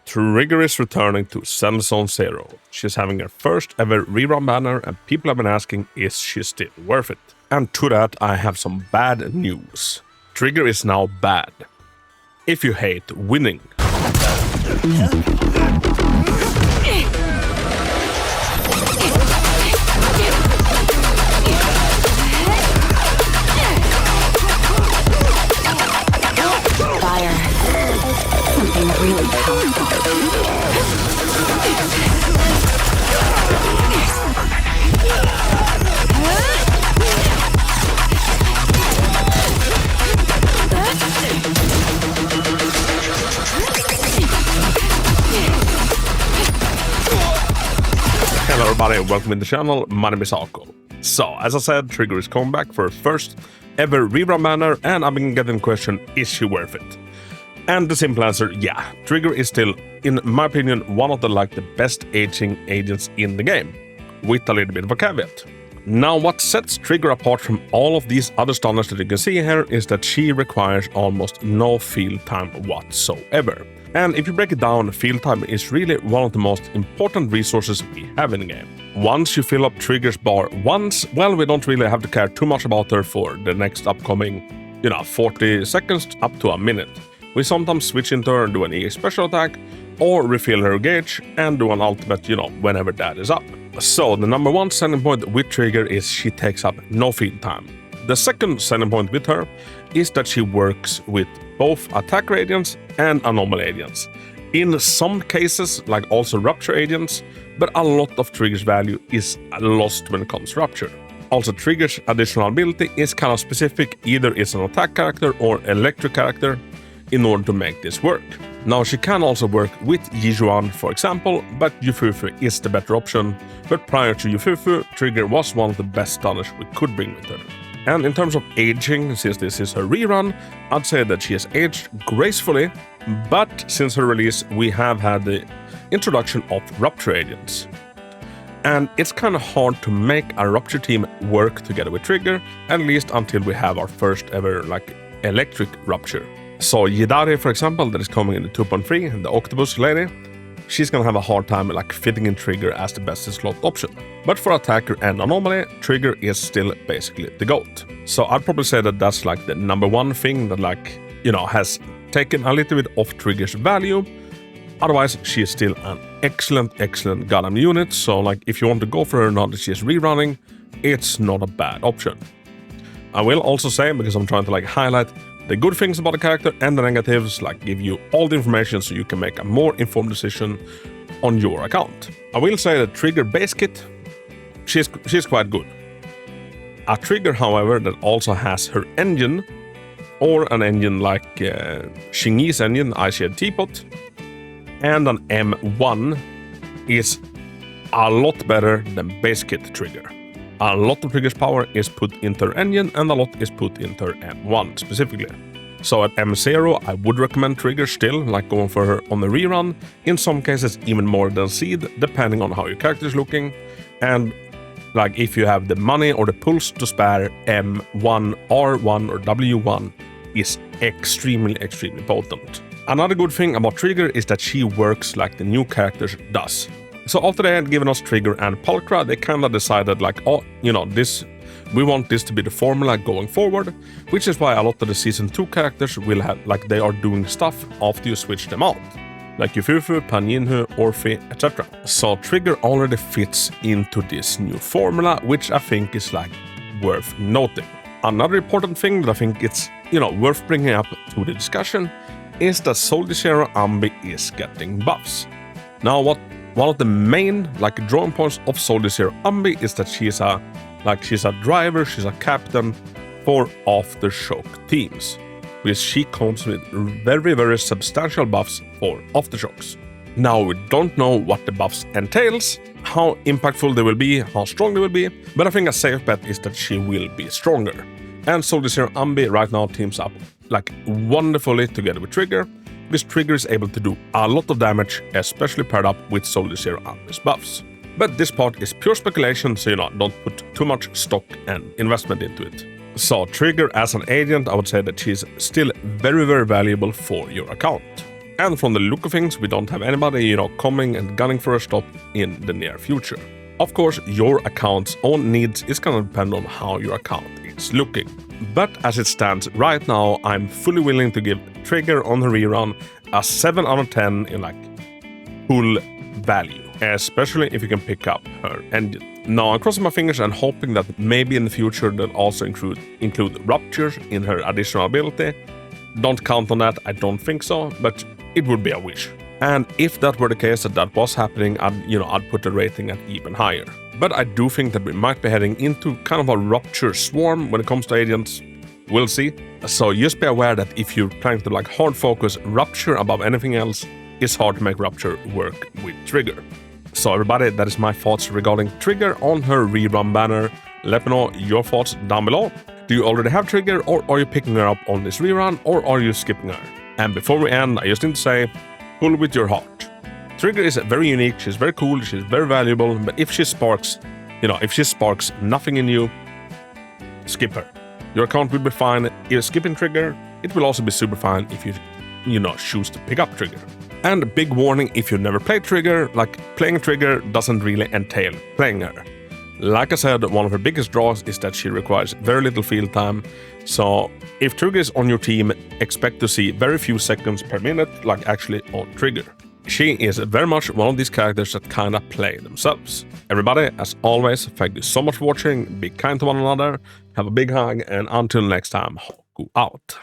Trigger is returning to Zone 0. She's having her first ever rerun banner and people have been asking, is she still worth it? And to that I have some bad news. Trigger is now bad. If you hate winning. Something really powerful. Hello everybody, welcome to the channel, my name is Hako. So, as I said, Trigger is coming back for her first ever rerun banner and I've been getting the question, is she worth it? And the simple answer, yeah. Trigger is still, in my opinion, one of the best aging agents in the game, with a little bit of a caveat. Now, what sets Trigger apart from all of these other standards that you can see here is that she requires almost no field time whatsoever. And if you break it down, field time is really one of the most important resources we have in the game. Once you fill up Trigger's bar once, well, we don't really have to care too much about her for the next upcoming, 40 seconds up to a minute. We sometimes switch into her and do an EA special attack, or refill her gauge and do an ultimate, whenever that is up. So the number one selling point with Trigger is she takes up no field time. The second selling point with her is that she works with both attack radiance and anomaly agents. In some cases, like also rupture agents, but a lot of Trigger's value is lost when it comes to rupture. Also, Trigger's additional ability is kind of specific, either it's an attack character or electric character, in order to make this work. Now, she can also work with Yijuan, for example, but Yufufu is the better option. But prior to Yufufu, Trigger was one of the best stunners we could bring with her. And in terms of aging, since this is her rerun, I'd say that she has aged gracefully, but since her release, we have had the introduction of rupture agents. And it's kind of hard to make a rupture team work together with Trigger, at least until we have our first ever electric rupture. So Yidari, for example, that is coming in the 2.3, the octopus lady, she's gonna have a hard time fitting in Trigger as the best slot option. But for attacker and anomaly, Trigger is still basically the GOAT. So I'd probably say that that's the number one thing that has taken a little bit off Trigger's value. Otherwise, she is still an excellent goddamn unit. So if you want to go for her now that she is rerunning, it's not a bad option. I will also say, because I'm trying to highlight the good things about the character and the negatives, give you all the information so you can make a more informed decision on your account. I will say that Trigger base kit, she's quite good. A Trigger, however, that also has her engine, or an engine like Xingyi's engine, Ice Teapot, and an M1 is a lot better than base kit Trigger. A lot of Trigger's power is put into her engine and a lot is put into her M1 specifically. So at M0 I would recommend Trigger still, going for her on the rerun, in some cases even more than Seed, depending on how your character is looking. And if you have the money or the pulse to spare, M1, R1 or W1 is extremely potent. Another good thing about Trigger is that she works like the new characters does. So after they had given us Trigger and Pulchra, they kind of decided we want this to be the formula going forward, which is why a lot of the Season 2 characters will have, they are doing stuff after you switch them out. Like Yufufu, Panyinhu, Orphe, etc. So Trigger already fits into this new formula, which I think is worth noting. Another important thing that I think it's, worth bringing up to the discussion is that Soldier Zero Ambi is getting buffs. Now one of the main drawing points of Soldier Zero Ambi is that she's a driver, she's a captain for aftershock teams, which she comes with very substantial buffs for aftershocks. Now we don't know what the buffs entails, how impactful they will be, how strong they will be, but I think a safe bet is that she will be stronger. And Soldier Zero Ambi right now teams up wonderfully together with Trigger, because Trigger is able to do a lot of damage, especially paired up with Soldier Zero Ambi's buffs. But this part is pure speculation, so don't put too much stock and investment into it. So Trigger as an agent, I would say that she's still very valuable for your account. And from the look of things, we don't have anybody, coming and gunning for a stop in the near future. Of course, your account's own needs is gonna depend on how your account is looking. But as it stands right now, I'm fully willing to give Trigger on the rerun a 7 out of 10 in full value, especially if you can pick up her engine. Now I'm crossing my fingers and hoping that maybe in the future they'll also include ruptures in her additional ability. Don't count on that, I don't think so, but it would be a wish. And if that were the case, that was happening, I'd put the rating at even higher. But I do think that we might be heading into kind of a rupture swarm when it comes to agents. We'll see. So just be aware that if you're planning to hard focus rupture above anything else, it's hard to make rupture work with Trigger. So everybody, that is my thoughts regarding Trigger on her rerun banner. Let me know your thoughts down below. Do you already have Trigger, or are you picking her up on this rerun, or are you skipping her? And before we end, I just need to say, pull with your heart. Trigger is very unique, she's very cool, she's very valuable, but if she sparks nothing in you, skip her. Your account will be fine if skipping Trigger. It will also be super fine if you choose to pick up Trigger. And a big warning, if you never played Trigger, playing Trigger doesn't really entail playing her. Like I said, one of her biggest draws is that she requires very little field time, so if Trigger is on your team, expect to see very few seconds per minute, actually on Trigger. She is very much one of these characters that kinda play themselves. Everybody, as always, thank you so much for watching, be kind to one another, have a big hug, and until next time, Hako out.